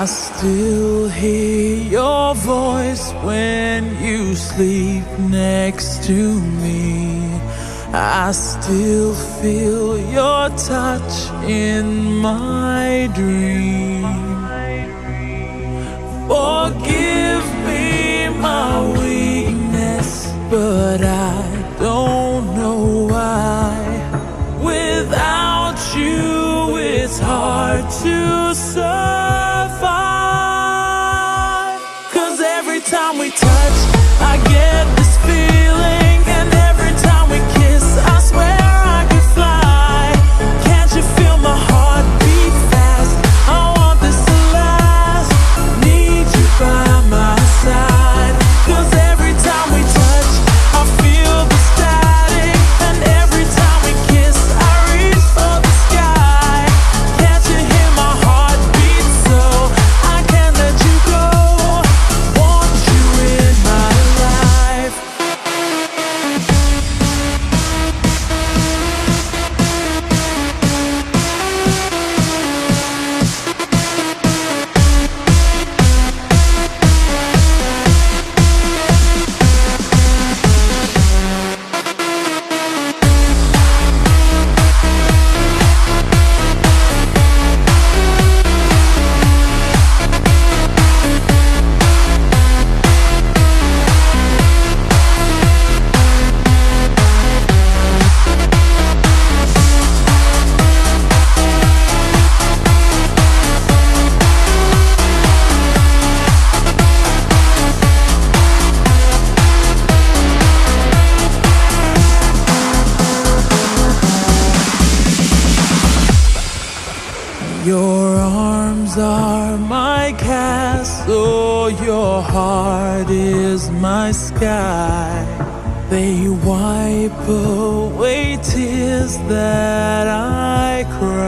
I still hear your voice when you sleep next to me. I still feel your touch in my dream. Forgive me my weakness, but I don't know why. Without you, it's hard to survive. 'Cause every time we touch, I get this feeling, and every time we kiss, I swear I could fly. Can't you feel my heart beat fast? I want this to last. Need you by my side. 'Cause every time we touch, I feel the static, and every time we kiss, I reach for the sky. Can't you hear my heart beat? So I can't let you go. Want you in my life. Your arms are my castle, your heart is my sky. They wipe away tears that I cry.